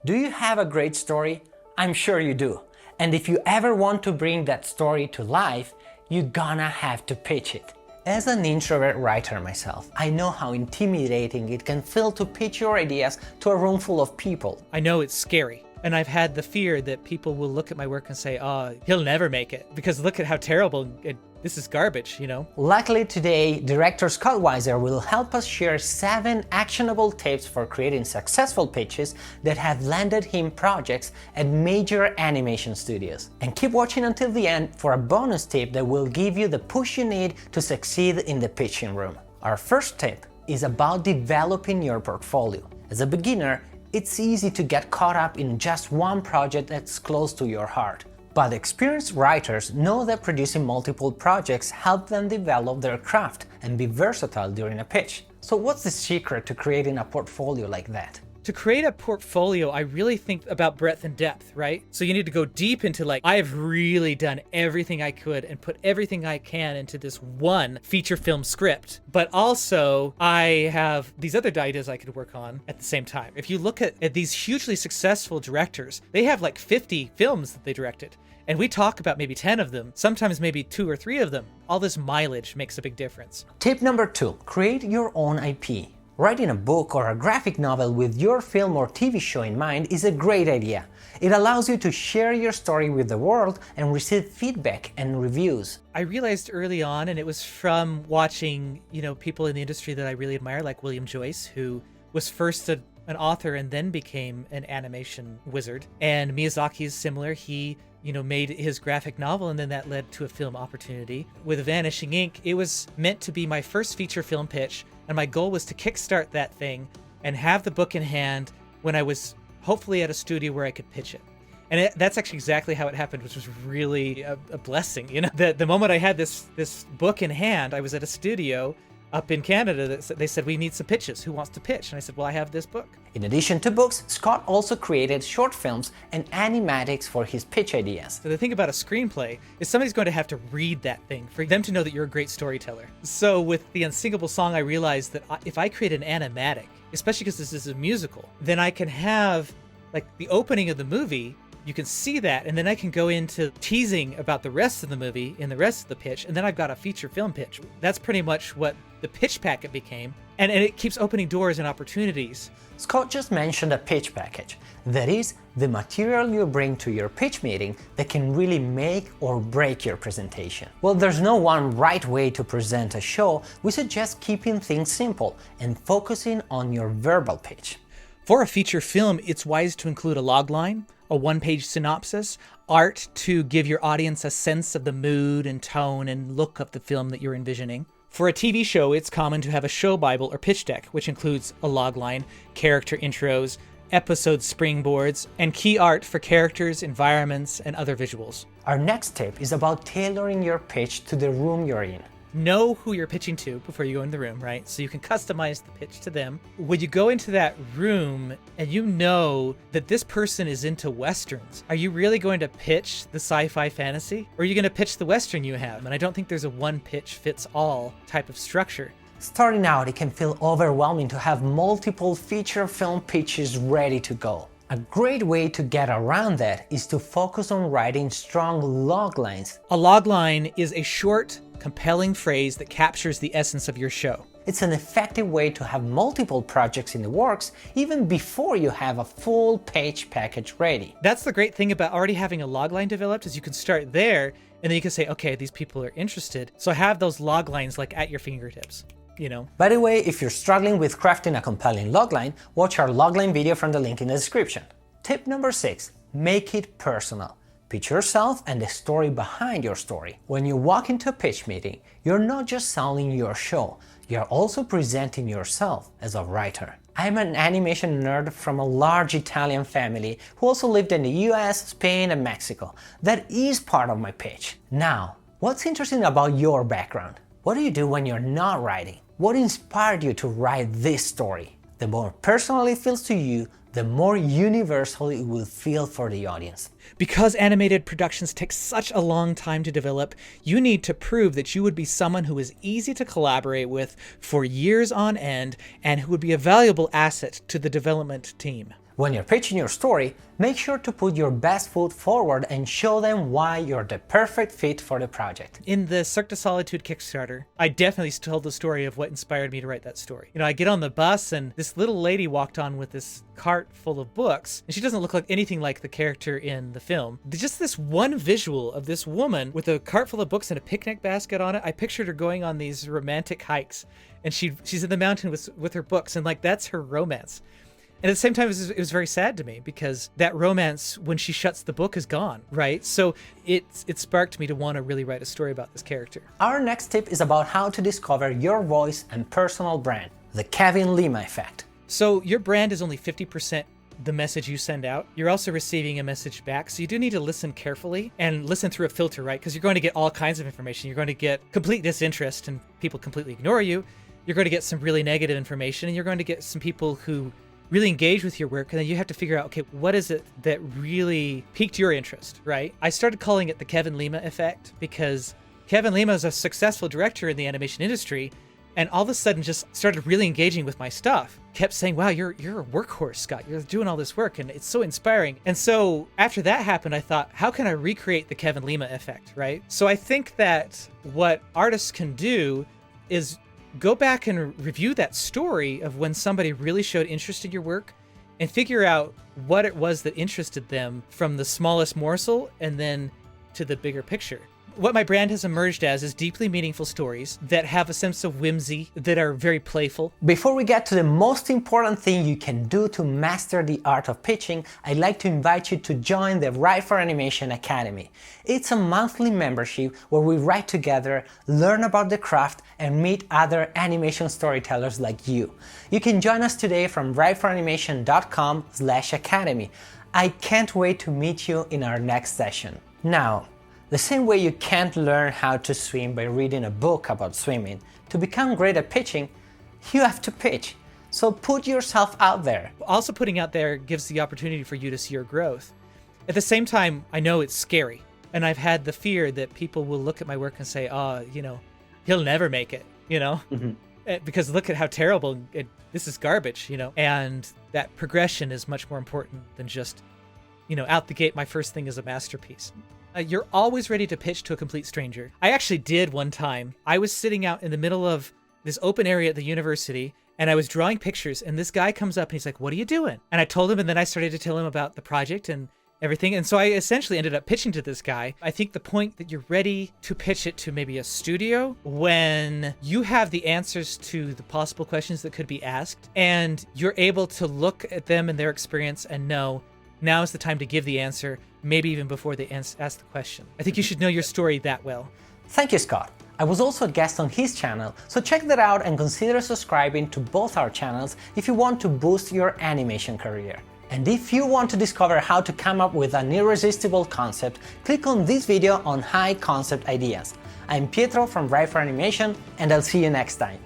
Do you have a great story? I'm sure you do. And if you ever want to bring that story to life, you're gonna have to pitch it. As an introvert writer myself, I know how intimidating it can feel to pitch your ideas to a room full of people. I know it's scary. And I've had the fear that people will look at my work and say, oh, he'll never make it because look at how terrible, this is garbage, you know? Luckily today, director Scott Weiser will help us share 7 actionable tips for creating successful pitches that have landed him projects at major animation studios. And keep watching until the end for a bonus tip that will give you the push you need to succeed in the pitching room. Our first tip is about developing your portfolio. As a beginner, it's easy to get caught up in just one project that's close to your heart. But experienced writers know that producing multiple projects help them develop their craft and be versatile during a pitch. So what's the secret to creating a portfolio like that? To create a portfolio, I really think about breadth and depth, right? So you need to go deep into I've really done everything I could and put everything I can into this one feature film script. But also, I have these other ideas I could work on at the same time. If you look at these hugely successful directors, they have 50 films that they directed. And we talk about maybe 10 of them, sometimes maybe 2 or 3 of them. All this mileage makes a big difference. Tip number 2, create your own IP. Writing a book or a graphic novel with your film or TV show in mind is a great idea. It allows you to share your story with the world and receive feedback and reviews. I realized early on, and it was from watching, people in the industry that I really admire, like William Joyce, who was first an author and then became an animation wizard. And Miyazaki is similar. He made his graphic novel, and then that led to a film opportunity. With Vanishing Ink, it was meant to be my first feature film pitch, and my goal was to kickstart that thing and have the book in hand when I was hopefully at a studio where I could pitch it. And that's actually exactly how it happened, which was really a blessing. The moment I had this book in hand, I was at a studio up in Canada. They said, we need some pitches. Who wants to pitch? And I said, well, I have this book. In addition to books, Scott also created short films and animatics for his pitch ideas. So the thing about a screenplay is somebody's going to have to read that thing for them to know that you're a great storyteller. So with The Unsingable Song, I realized that if I create an animatic, especially because this is a musical, then I can have the opening of the movie. You can see that, and then I can go into teasing about the rest of the movie in the rest of the pitch, and then I've got a feature film pitch. That's pretty much what the pitch packet became, and it keeps opening doors and opportunities. Scott just mentioned a pitch package. That is, the material you bring to your pitch meeting that can really make or break your presentation. Well, there's no one right way to present a show. We suggest keeping things simple and focusing on your verbal pitch. For a feature film, it's wise to include a logline, a one-page synopsis, art to give your audience a sense of the mood and tone and look of the film that you're envisioning. For a TV show, it's common to have a show bible or pitch deck, which includes a logline, character intros, episode springboards, and key art for characters, environments, and other visuals. Our next tip is about tailoring your pitch to the room you're in. Know who you're pitching to before you go in the room, right? So you can customize the pitch to them. When you go into that room and you know that this person is into Westerns, are you really going to pitch the sci-fi fantasy? Or are you going to pitch the Western you have? And I don't think there's a one pitch fits all type of structure. Starting out, it can feel overwhelming to have multiple feature film pitches ready to go. A great way to get around that is to focus on writing strong loglines. A logline is a short, compelling phrase that captures the essence of your show. It's an effective way to have multiple projects in the works even before you have a full page package ready. That's the great thing about already having a logline developed, is you can start there and then you can say, okay, these people are interested. So have those loglines at your fingertips. By the way, if you're struggling with crafting a compelling logline, watch our logline video from the link in the description. Tip number 6, make it personal. Pitch yourself and the story behind your story. When you walk into a pitch meeting, you're not just selling your show, you're also presenting yourself as a writer. I'm an animation nerd from a large Italian family who also lived in the US, Spain, and Mexico. That is part of my pitch. Now, what's interesting about your background? What do you do when you're not writing? What inspired you to write this story? The more personal it feels to you, the more universal it will feel for the audience. Because animated productions take such a long time to develop, you need to prove that you would be someone who is easy to collaborate with for years on end and who would be a valuable asset to the development team. When you're pitching your story, make sure to put your best foot forward and show them why you're the perfect fit for the project. In the Cirque De Solitude Kickstarter, I definitely told the story of what inspired me to write that story. You know, I get on the bus and this little lady walked on with this cart full of books, and she doesn't look like anything like the character in the film. Just this one visual of this woman with a cart full of books and a picnic basket on it, I pictured her going on these romantic hikes, and she's in the mountain with her books, and like that's her romance. And at the same time, it was very sad to me because that romance, when she shuts the book, is gone, right? So it sparked me to want to really write a story about this character. Our next tip is about how to discover your voice and personal brand, the Kevin Lima effect. So your brand is only 50% the message you send out. You're also receiving a message back. So you do need to listen carefully and listen through a filter, right? Because you're going to get all kinds of information. You're going to get complete disinterest and people completely ignore you. You're going to get some really negative information, and you're going to get some people who really engage with your work, and then you have to figure out, okay, what is it that really piqued your interest, right? I started calling it the Kevin Lima effect because Kevin Lima is a successful director in the animation industry, and all of a sudden just started really engaging with my stuff. Kept saying, wow, you're a workhorse, Scott. You're doing all this work, and it's so inspiring. And so after that happened, I thought, how can I recreate the Kevin Lima effect, right? So I think that what artists can do is go back and review that story of when somebody really showed interest in your work and figure out what it was that interested them from the smallest morsel and then to the bigger picture. What my brand has emerged as is deeply meaningful stories that have a sense of whimsy, that are very playful. Before we get to the most important thing you can do to master the art of pitching, I'd like to invite you to join the WFA Animation Academy. It's a monthly membership where we write together, learn about the craft, and meet other animation storytellers like you. You can join us today from wfaanimation.com/academy. I can't wait to meet you in our next session. Now, the same way you can't learn how to swim by reading a book about swimming, to become great at pitching, you have to pitch. So put yourself out there. Also, putting out there gives the opportunity for you to see your growth. At the same time, I know it's scary. And I've had the fear that people will look at my work and say, oh, you know, he'll never make it, you know? Because look at how terrible, this is garbage, you know? And that progression is much more important than just, you know, out the gate, my first thing is a masterpiece. You're always ready to pitch to a complete stranger. I actually did one time. I was sitting out in the middle of this open area at the university, and I was drawing pictures, and this guy comes up and he's like, what are you doing? And I told him, and then I started to tell him about the project and everything. And so I essentially ended up pitching to this guy. I think the point that you're ready to pitch it to maybe a studio when you have the answers to the possible questions that could be asked, and you're able to look at them and their experience and know, now is the time to give the answer, maybe even before they ask the question. I think you should know your story that well. Thank you, Scott. I was also a guest on his channel, so check that out and consider subscribing to both our channels if you want to boost your animation career. And if you want to discover how to come up with an irresistible concept, click on this video on high concept ideas. I'm Pietro from WFA Animation, and I'll see you next time.